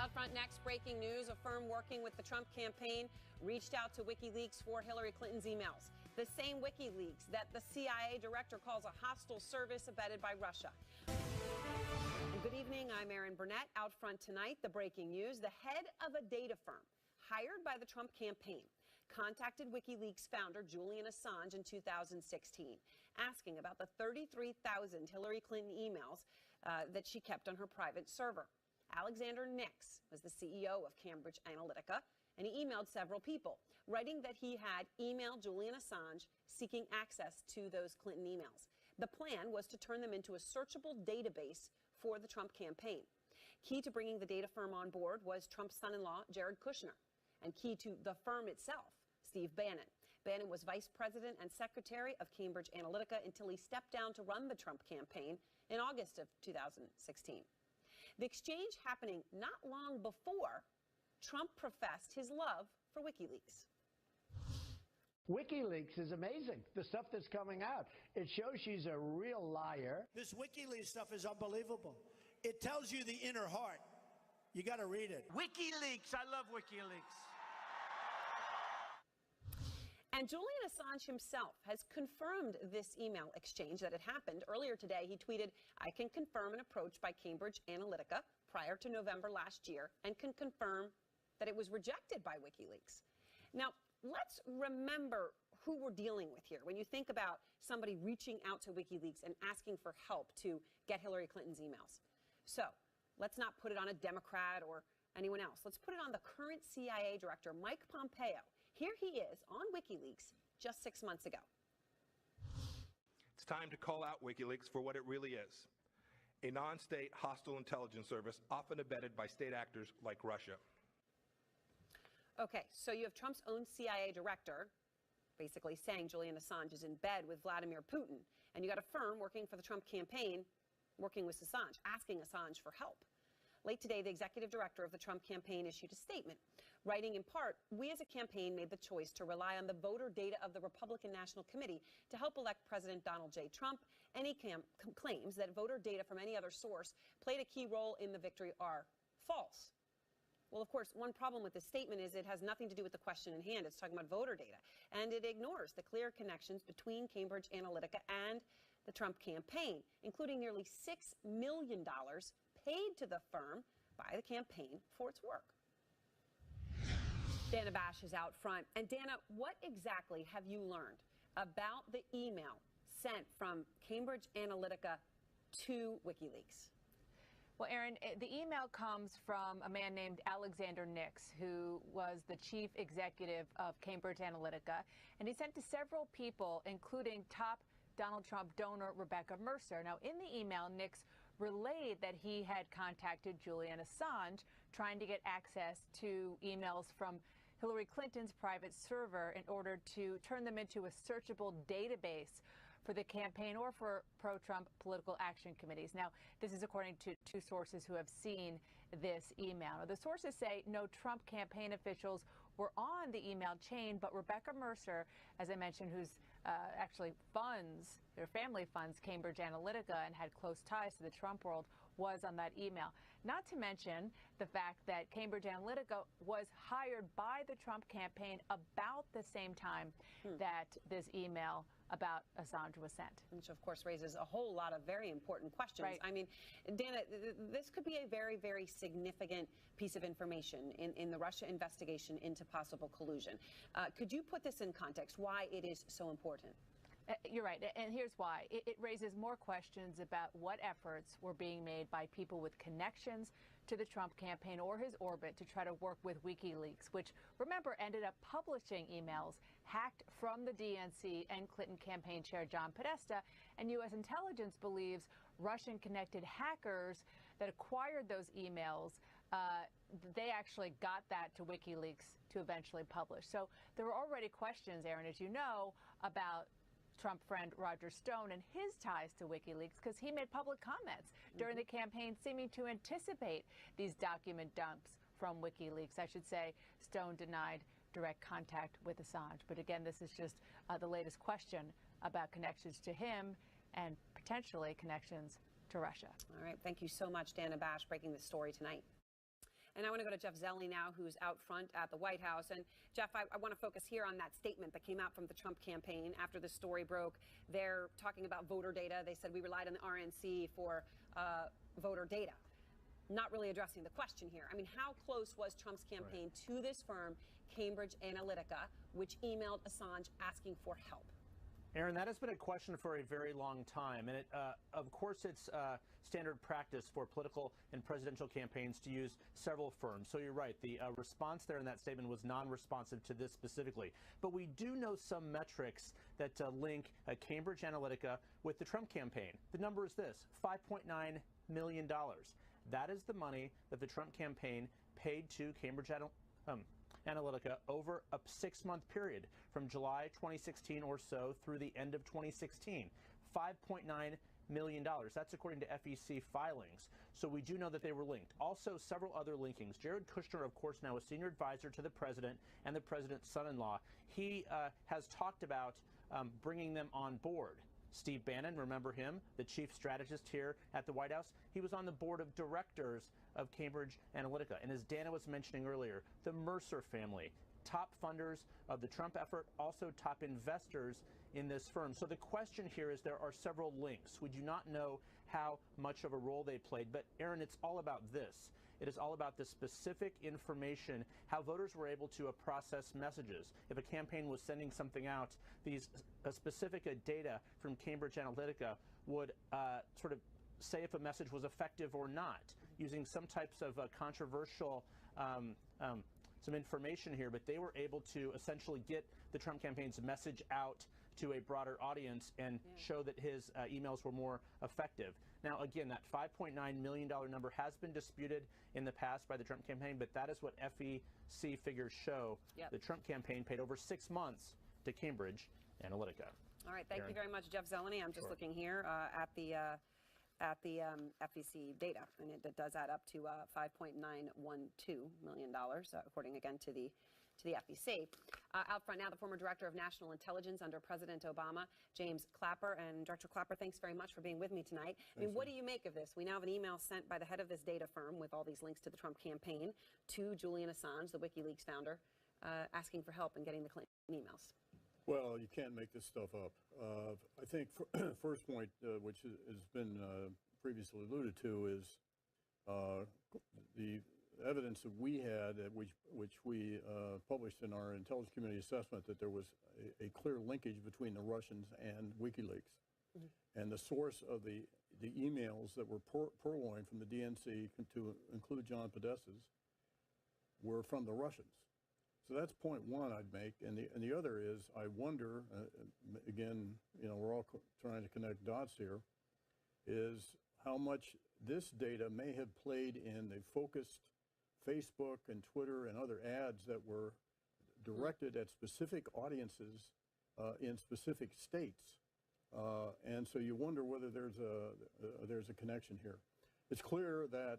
Out front next, breaking news. A firm working with the Trump campaign reached out to Wikileaks for Hillary Clinton's emails. The same Wikileaks that the CIA director calls a hostile service abetted by Russia. And good evening, I'm Erin Burnett. Out front tonight, the breaking news. The head of a data firm hired by the Trump campaign contacted Wikileaks founder Julian Assange in 2016, asking about the 33,000 Hillary Clinton emails that she kept on her private server. Alexander Nix was the CEO of Cambridge Analytica, and he emailed several people, writing that he had emailed Julian Assange seeking access to those Clinton emails. The plan was to turn them into a searchable database for the Trump campaign. Key to bringing the data firm on board was Trump's son-in-law, Jared Kushner, and key to the firm itself, Steve Bannon. Bannon was vice president and secretary of Cambridge Analytica until he stepped down to run the Trump campaign in August of 2016. The exchange happening not long before Trump professed his love for Wikileaks. WikiLeaks is amazing, the stuff that's coming out. It shows she's a real liar. This WikiLeaks stuff is unbelievable. It tells you the inner heart. You got to read it. WikiLeaks, I love WikiLeaks. And Julian Assange himself has confirmed this email exchange that had happened. Earlier today, he tweeted, "I can confirm an approach by Cambridge Analytica prior to November last year and can confirm that it was rejected by WikiLeaks." Now, let's remember who we're dealing with here. When you think about somebody reaching out to WikiLeaks and asking for help to get Hillary Clinton's emails. So let's not put it on a Democrat or anyone else. Let's put it on the current CIA director, Mike Pompeo. Here he is on WikiLeaks just 6 months ago. It's time to call out WikiLeaks for what it really is: a non-state hostile intelligence service often abetted by state actors like Russia. Okay, so you have Trump's own CIA director basically saying Julian Assange is in bed with Vladimir Putin, and you got a firm working for the Trump campaign working with Assange, asking Assange for help. Late today, the executive director of the Trump campaign issued a statement, writing in part, "We as a campaign made the choice to rely on the voter data of the Republican National Committee to help elect President Donald J. Trump. Any claims that voter data from any other source played a key role in the victory are false." Well, of course, one problem with this statement is it has nothing to do with the question in hand. It's talking about voter data, and it ignores the clear connections between Cambridge Analytica and the Trump campaign, including nearly $6 million paid to the firm by the campaign for its work. Dana Bash is out front. And Dana, what exactly have you learned about the email sent from Cambridge Analytica to WikiLeaks? Well, Erin, the email comes from a man named Alexander Nix, who was the chief executive of Cambridge Analytica, and he sent to several people, including top Donald Trump donor Rebecca Mercer. Now, in the email, Nix relayed that he had contacted Julian Assange trying to get access to emails from Hillary Clinton's private server in order to turn them into a searchable database for the campaign or for pro-Trump political action committees. Now, this is according to two sources who have seen this email. Now, the sources say no Trump campaign officials were on the email chain, but Rebecca Mercer, as I mentioned, who's actually their family funds Cambridge Analytica and had close ties to the Trump world, was on that email. Not to mention the fact that Cambridge Analytica was hired by the Trump campaign about the same time that this email about Assange was sent. Which, of course, raises a whole lot of very important questions. Right. I mean, Dana, this could be a very, very significant piece of information in the Russia investigation into possible collusion. Could you put this in context, why it is so important? You're right, and here's why. It raises more questions about what efforts were being made by people with connections to the Trump campaign or his orbit to try to work with WikiLeaks, which, remember, ended up publishing emails hacked from the DNC and Clinton campaign chair John Podesta. And U.S. intelligence believes Russian-connected hackers that acquired those emails, they actually got that to WikiLeaks to eventually publish. So there were already questions, Erin, as you know, about Trump friend Roger Stone and his ties to WikiLeaks, because he made public comments during the campaign seeming to anticipate these document dumps from WikiLeaks. I should say Stone denied direct contact with Assange. But again, this is just the latest question about connections to him and potentially connections to Russia. All right. Thank you so much, Dana Bash, breaking this story tonight. And I want to go to Jeff Zeleny now, who's out front at the White House. And Jeff, I want to focus here on that statement that came out from the Trump campaign after the story broke. They're talking about voter data. They said we relied on the RNC for voter data. Not really addressing the question here. I mean, how close was Trump's campaign to this firm, Cambridge Analytica, which emailed Assange asking for help? Aaron, that has been a question for a very long time. And of course, it's standard practice for political and presidential campaigns to use several firms. So you're right. The response there in that statement was non-responsive to this specifically. But we do know some metrics that link Cambridge Analytica with the Trump campaign. The number is this, $5.9 million. That is the money that the Trump campaign paid to Cambridge Analytica over a 6-month period from July 2016 or so through the end of 2016. $5.9 million. That's according to FEC filings. So we do know that they were linked. Also, several other linkings. Jared Kushner, of course, now a senior advisor to the president and the president's son-in-law. He has talked about bringing them on board. Steve Bannon, remember him, the chief strategist here at the White House? He was on the board of directors of Cambridge Analytica. And as Dana was mentioning earlier, the Mercer family, top funders of the Trump effort, also top investors in this firm. So the question here is there are several links. We do not know how much of a role they played. But Aaron, it's all about this. It is all about the specific information, how voters were able to process messages. If a campaign was sending something out, these specific data from Cambridge Analytica would sort of say if a message was effective or not, using some types of controversial some information here. But they were able to essentially get the Trump campaign's message out to a broader audience and show that his emails were more effective. Now, again, that $5.9 million number has been disputed in the past by the Trump campaign, but that is what FEC figures show. The Trump campaign paid over 6 months to Cambridge Analytica. All right, thank you very much, Jeff Zeleny. I'm just looking here at the FEC data, and it does add up to $5.912 million, according again to the FEC. Out front now, the former director of national intelligence under President Obama, James Clapper. And Director Clapper, thanks very much for being with me tonight. I mean, what do you make of this? We now have an email sent by the head of this data firm with all these links to the Trump campaign to Julian Assange, the Wikileaks founder, asking for help in getting the Clinton emails. Well, you can't make this stuff up. I think first point, which has been previously alluded to, is the evidence that we had, which we published in our intelligence community assessment, that there was a clear linkage between the Russians and WikiLeaks. And the source of the emails that were purloined from the DNC, to include John Podesta's, were from the Russians. So that's point one I'd make. And the other is, I wonder, again, you know, we're all trying to connect dots here, is how much this data may have played in the focused Facebook and Twitter and other ads that were directed at specific audiences in specific states. And so you wonder whether there's a connection here. It's clear that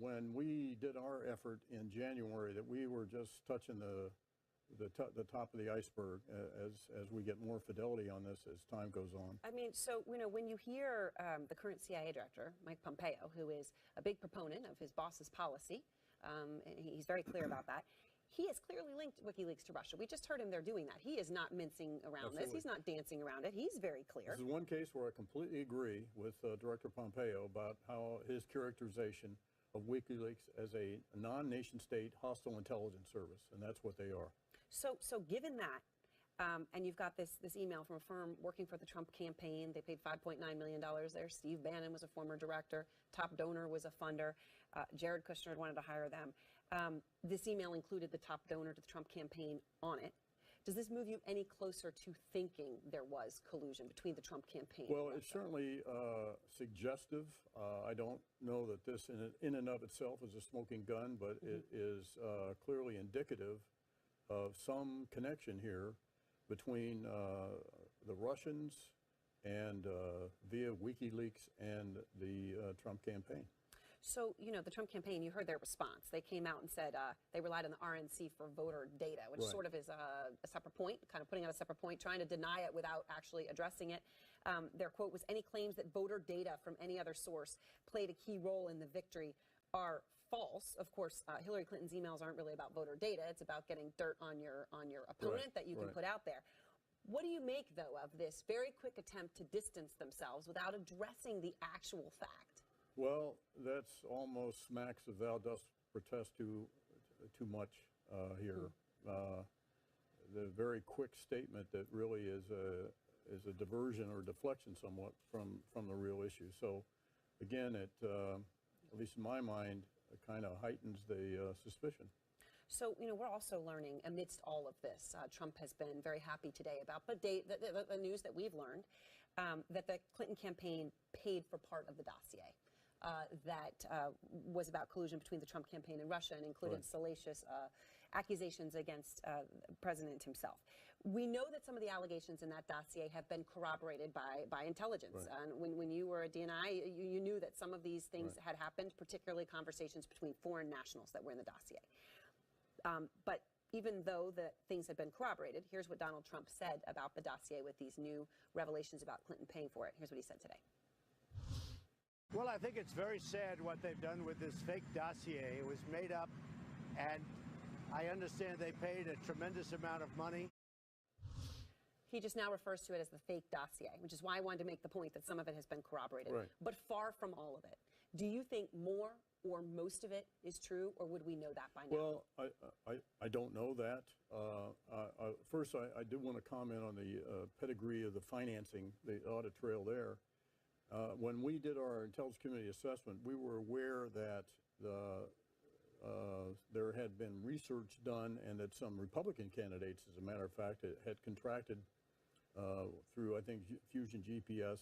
when we did our effort in January, that we were just touching the top of the iceberg as we get more fidelity on this as time goes on. I mean, so, you know, when you hear the current CIA director, Mike Pompeo, who is a big proponent of his boss's policy, and he's very clear about that, he has clearly linked WikiLeaks to Russia. We just heard him there doing that. He is not mincing around this. He's not dancing around it. He's very clear. This is one case where I completely agree with Director Pompeo about how his characterization of WikiLeaks as a non-nation state hostile intelligence service, and that's what they are. So given that, and you've got this email from a firm working for the Trump campaign. They paid $5.9 million there. Steve Bannon was a former director. Top donor was a funder. Jared Kushner had wanted to hire them. This email included the top donor to the Trump campaign on it. Does this move you any closer to thinking there was collusion between the Trump campaign? Well, it's certainly suggestive. I don't know that this in and of itself is a smoking gun, but it is clearly indicative of some connection here between the Russians and via WikiLeaks and the Trump campaign. So, you know, the Trump campaign, you heard their response. They came out and said they relied on the RNC for voter data, which sort of is a separate point, kind of putting out a separate point, trying to deny it without actually addressing it. Their quote was, "Any claims that voter data from any other source played a key role in the victory are false. Of course, Hillary Clinton's emails aren't really about voter data. It's about getting dirt on your opponent that you can put out there. What do you make, though, of this very quick attempt to distance themselves without addressing the actual fact? Well, that's almost smacks of thou dost protest too much here. The very quick statement that really is a diversion or deflection somewhat from the real issue. So, again, it at least in my mind, kind of heightens the suspicion. So, we're also learning amidst all of this, Trump has been very happy today about the news that we've learned, that the Clinton campaign paid for part of the dossier that was about collusion between the Trump campaign and Russia and included salacious accusations against the president himself. We know that some of the allegations in that dossier have been corroborated by intelligence. And when you were a DNI, you knew that some of these things had happened, particularly conversations between foreign nationals that were in the dossier. But even though the things had been corroborated, here's what Donald Trump said about the dossier with these new revelations about Clinton paying for it. Here's what he said today. Well, I think it's very sad what they've done with this fake dossier. It was made up, and I understand they paid a tremendous amount of money. He just now refers to it as the fake dossier, which is why I wanted to make the point that some of it has been corroborated, but far from all of it. Do you think more or most of it is true, or would we know that by now? Well, I don't know that. First, I do want to comment on the pedigree of the financing, the audit trail there. When we did our Intelligence Committee assessment, we were aware that there had been research done and that some Republican candidates, as a matter of fact, had contracted through, I think, Fusion GPS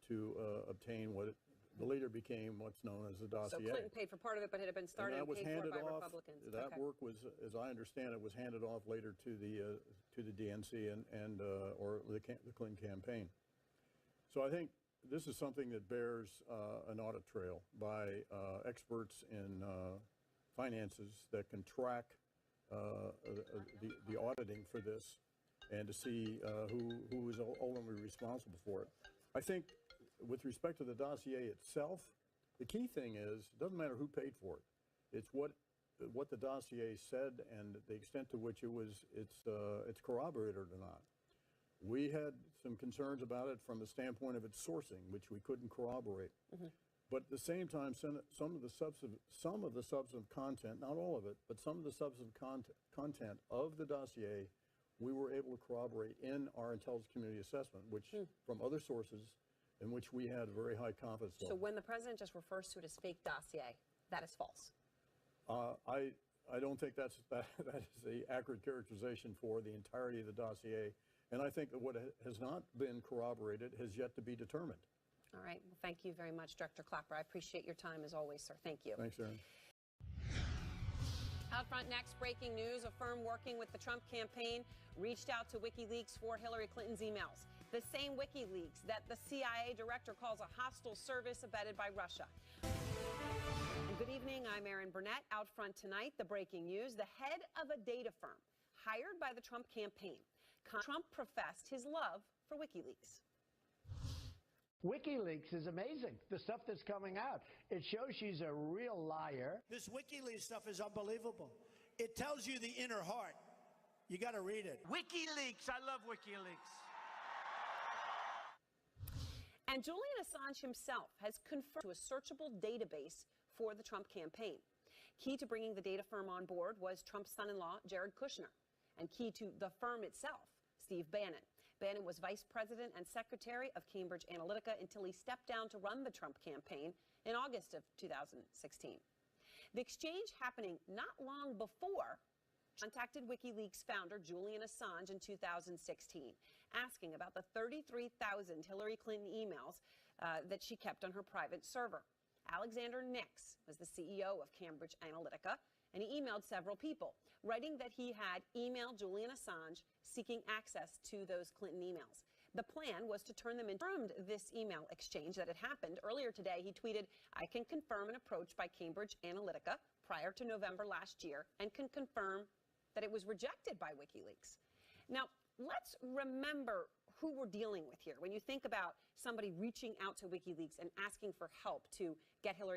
to obtain what later became what's known as the dossier. So Clinton paid for part of it, but it had been started and paid for by Republicans. That work was, as I understand it, was handed off later to the DNC and or the Clinton campaign. So I think this is something that bears an audit trail by experts in finances that can track the auditing for this and to see who is ultimately responsible for it. I think with respect to the dossier itself, the key thing is it doesn't matter who paid for it. It's what the dossier said and the extent to which it's corroborated or not. We had some concerns about it from the standpoint of its sourcing, which we couldn't corroborate. But at the same time, some of the substantive content, not all of it, but some of the substantive content of the dossier, we were able to corroborate in our Intelligence Community assessment, which from other sources, in which we had very high confidence level. So when the president just refers to it as fake dossier, that is false. I don't think that is the accurate characterization for the entirety of the dossier. And I think that what has not been corroborated has yet to be determined. All right. Well, thank you very much, Director Clapper. I appreciate your time as always, sir. Thank you. Thanks, Aaron. Out front next, breaking news. A firm working with the Trump campaign reached out to Wikileaks for Hillary Clinton's emails. The same Wikileaks that the CIA director calls a hostile service abetted by Russia. And good evening. I'm Erin Burnett. Out front tonight, the breaking news. The head of a data firm hired by the Trump campaign. Trump professed his love for Wikileaks. WikiLeaks is amazing, the stuff that's coming out. It shows she's a real liar. This WikiLeaks stuff is unbelievable. It tells you the inner heart. You got to read it. WikiLeaks. I love WikiLeaks. And Julian Assange himself has confirmed to a searchable database for the Trump campaign. Key to bringing the data firm on board was Trump's son-in-law, Jared Kushner, and key to the firm itself, Steve Bannon. Bannon was vice president and secretary of Cambridge Analytica until he stepped down to run the Trump campaign in August of 2016. The exchange happening not long before contacted WikiLeaks founder Julian Assange in 2016, asking about the 33,000 Hillary Clinton emails that she kept on her private server. Alexander Nix was the CEO of Cambridge Analytica, and he emailed several people, writing that he had emailed Julian Assange seeking access to those Clinton emails. The plan was to turn them into this email exchange that had happened. Earlier today, he tweeted, "I can confirm an approach by Cambridge Analytica prior to November last year and can confirm that it was rejected by WikiLeaks." Now, let's remember who we're dealing with here. When you think about somebody reaching out to WikiLeaks and asking for help to get Hillary